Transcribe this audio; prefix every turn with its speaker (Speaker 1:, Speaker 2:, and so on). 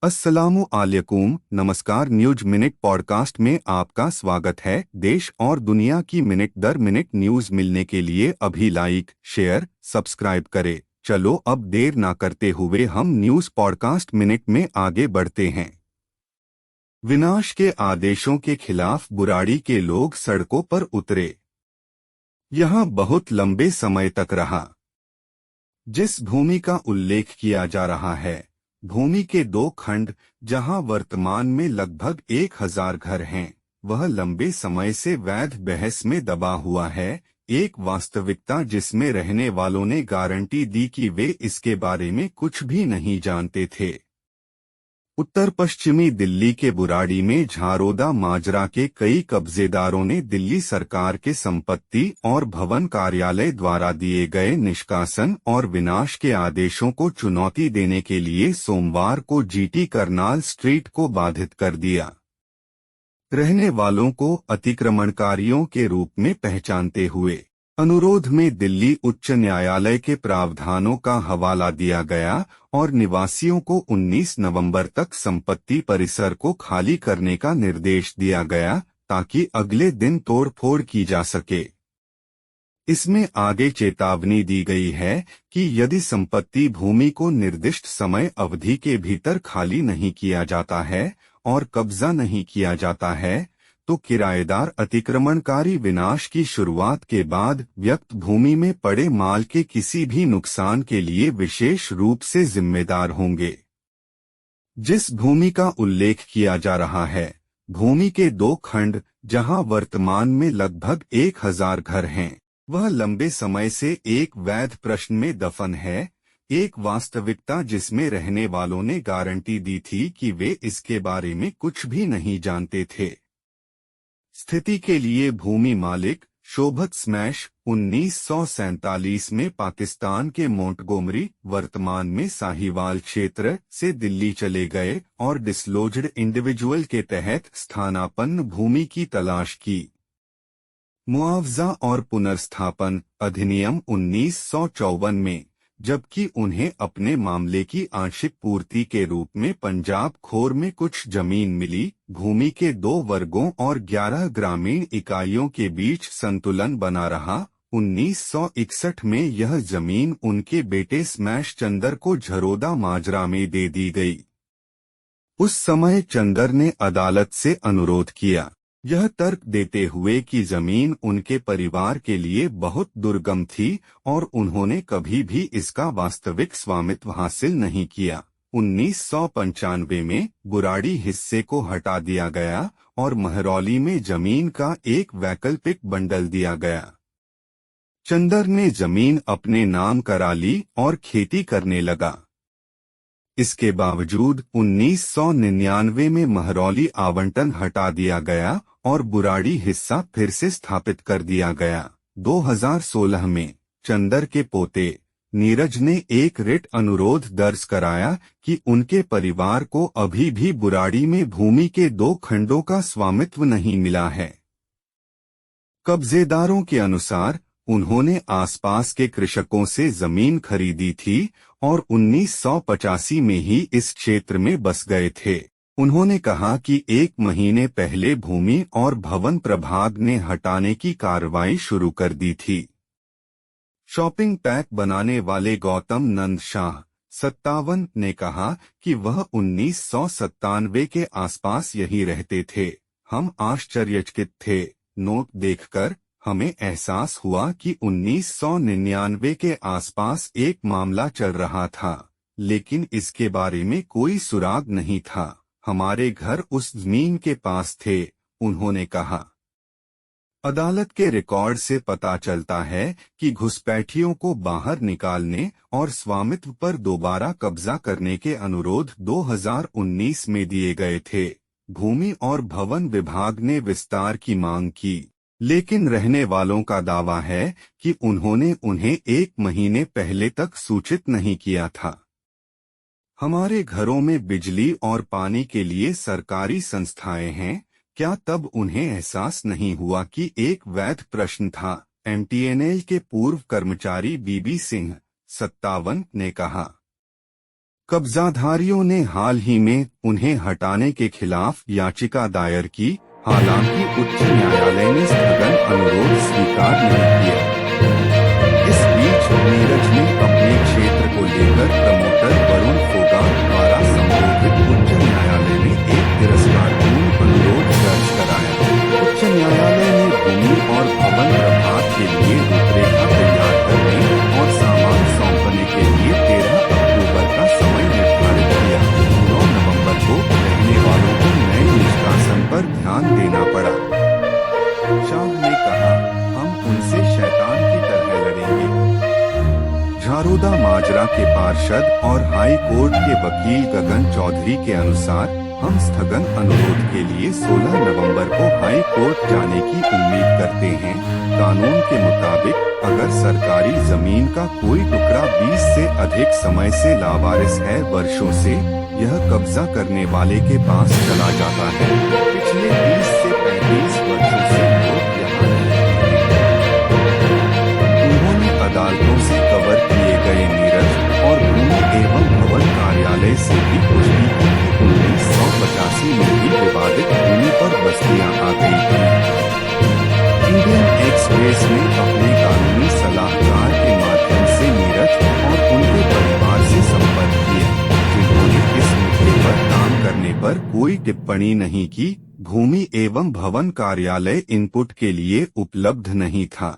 Speaker 1: अस्सलामु अलैकुम। नमस्कार। न्यूज मिनट पॉडकास्ट में आपका स्वागत है। देश और दुनिया की मिनट दर मिनट न्यूज मिलने के लिए अभी लाइक, शेयर, सब्सक्राइब करें। चलो अब देर ना करते हुए हम न्यूज पॉडकास्ट मिनट में आगे बढ़ते हैं। विनाश के आदेशों के खिलाफ बुराड़ी के लोग सड़कों पर उतरे। यह बहुत लंबे समय तक रहा। जिस भूमि का उल्लेख किया जा रहा है, भूमि के दो खंड जहां वर्तमान में लगभग 1000 घर हैं, वह लंबे समय से वैध बहस में दबा हुआ है। एक वास्तविकता जिसमें रहने वालों ने गारंटी दी कि वे इसके बारे में कुछ भी नहीं जानते थे। उत्तर पश्चिमी दिल्ली के बुराड़ी में झारोदा माजरा के कई कब्जेदारों ने दिल्ली सरकार के संपत्ति और भवन कार्यालय द्वारा दिए गए निष्कासन और विनाश के आदेशों को चुनौती देने के लिए सोमवार को जीटी करनाल स्ट्रीट को बाधित कर दिया। रहने वालों को अतिक्रमणकारियों के रूप में पहचानते हुए अनुरोध में दिल्ली उच्च न्यायालय के प्रावधानों का हवाला दिया गया और निवासियों को 19 नवंबर तक संपत्ति परिसर को खाली करने का निर्देश दिया गया ताकि अगले दिन तोड़फोड़ की जा सके। इसमें आगे चेतावनी दी गई है कि यदि संपत्ति भूमि को निर्दिष्ट समय अवधि के भीतर खाली नहीं किया जाता है और कब्जा नहीं किया जाता है, तो किराएदार अतिक्रमणकारी विनाश की शुरुआत के बाद व्यक्त भूमि में पड़े माल के किसी भी नुकसान के लिए विशेष रूप से जिम्मेदार होंगे। जिस भूमि का उल्लेख किया जा रहा है, भूमि के दो खंड जहां वर्तमान में लगभग 1000 घर हैं, वह लंबे समय से एक वैध प्रश्न में दफन है। एक वास्तविकता जिसमें रहने वालों ने गारंटी दी थी कि वे इसके बारे में कुछ भी नहीं जानते थे। स्थिति के लिए भूमि मालिक शोभत स्मैश 1947 में पाकिस्तान के मोंटगोमरी, वर्तमान में साहिवाल क्षेत्र से दिल्ली चले गए और डिसलोज्ड इंडिविजुअल के तहत स्थानापन्न भूमि की तलाश की। मुआवजा और पुनर्स्थापन अधिनियम 1954 में, जबकि उन्हें अपने मामले की आंशिक पूर्ति के रूप में पंजाब खोर में कुछ जमीन मिली, भूमि के 2 वर्गों और 11 ग्रामीण इकाइयों के बीच संतुलन बना रहा। 1961 में यह जमीन उनके बेटे स्मैश चंदर को झरोदा माजरा में दे दी गई। उस समय चंदर ने अदालत से अनुरोध किया, यह तर्क देते हुए कि जमीन उनके परिवार के लिए बहुत दुर्गम थी और उन्होंने कभी भी इसका वास्तविक स्वामित्व हासिल नहीं किया। 1995 में बुराड़ी हिस्से को हटा दिया गया और महरौली में जमीन का एक वैकल्पिक बंडल दिया गया। चंदर ने जमीन अपने नाम करा ली और खेती करने लगा। इसके बावजूद 1999 में महरौली आवंटन हटा दिया गया और बुराड़ी हिस्सा फिर से स्थापित कर दिया गया। 2016 में चंदर के पोते नीरज ने एक रिट अनुरोध दर्ज कराया कि उनके परिवार को अभी भी बुराड़ी में भूमि के 2 खंडों का स्वामित्व नहीं मिला है। कब्जेदारों के अनुसार उन्होंने आसपास के कृषकों से जमीन खरीदी थी और 1985 में ही इस क्षेत्र में बस गए थे। उन्होंने कहा कि 1 महीने पहले भूमि और भवन प्रभाग ने हटाने की कार्रवाई शुरू कर दी थी। शॉपिंग पैक बनाने वाले गौतम नंद शाह 57 ने कहा कि वह 1997 के आसपास यही रहते थे। हम आश्चर्यचकित थे। नोट देखकर हमें एहसास हुआ कि 1999 के आसपास एक मामला चल रहा था, लेकिन इसके बारे में कोई सुराग नहीं था। हमारे घर उस जमीन के पास थे, उन्होंने कहा। अदालत के रिकॉर्ड से पता चलता है कि घुसपैठियों को बाहर निकालने और स्वामित्व पर दोबारा कब्जा करने के अनुरोध 2019 में दिए गए थे। भूमि और भवन विभाग ने विस्तार की मांग की, लेकिन रहने वालों का दावा है कि उन्होंने उन्हें 1 महीने पहले तक सूचित नहीं किया था। हमारे घरों में बिजली और पानी के लिए सरकारी संस्थाएं हैं, क्या तब उन्हें एहसास नहीं हुआ कि एक वैध प्रश्न था? एमटीएनएल के पूर्व कर्मचारी बीबी सिंह 57 ने कहा। कब्जाधारियों ने हाल ही में उन्हें हटाने के खिलाफ याचिका दायर की, हालांकि उच्च न्यायालय ने स्थगन अनुरोध स्वीकार नहीं किया। इस बीच नीरज ने अपने क्षेत्र को लेकर प्रमोटर वरुण फोगाट द्वारा संबोधित उच्च न्यायालय में एक तिरस्कारपूर्ण अनुरोध दर्ज कराया। उच्च न्यायालय ने भूमि और भवन प्रभाग के लिए रूपरेखा तैयार करने और सामान सौंपने के लिए 13 अक्टूबर का समय निर्धारित किया। 9 नवंबर को रहने वालों को नए निष्कासन पर ध्यान देना पड़ा। शाह ने कहा, हम उनसे शैतान की तरह लड़ेंगे। झारोदा माजरा के पार्षद और हाई कोर्ट के वकील गगन चौधरी के अनुसार हम स्थगन अनुरोध के लिए 16 नवंबर को हाई कोर्ट जाने की उम्मीद करते हैं। कानून के मुताबिक अगर सरकारी जमीन का कोई टुकड़ा 20 से अधिक समय से लावारिस है, वर्षों से यह कब्जा करने वाले के पास चला जाता है। पिछले 20 से 35 वर्षों से लोग यहाँ रहते हैं। उन्होंने अदालतों से कवर किए गए नीरज और भूमि एवं भवन कार्यालय से भी पुष्टि की कि 1985 में भी विवादित भूमि पर बस्तियां आ गई थी। इंडियन एक्सप्रेस ने अपने कानूनी सलाहकार के माध्यम से नीरज और उनके परिवार से संपर्क किया, जिन्होंने इस मुद्दे पर काम करने पर कोई टिप्पणी नहीं की। भूमि एवं भवन कार्यालय इनपुट के लिए उपलब्ध नहीं था।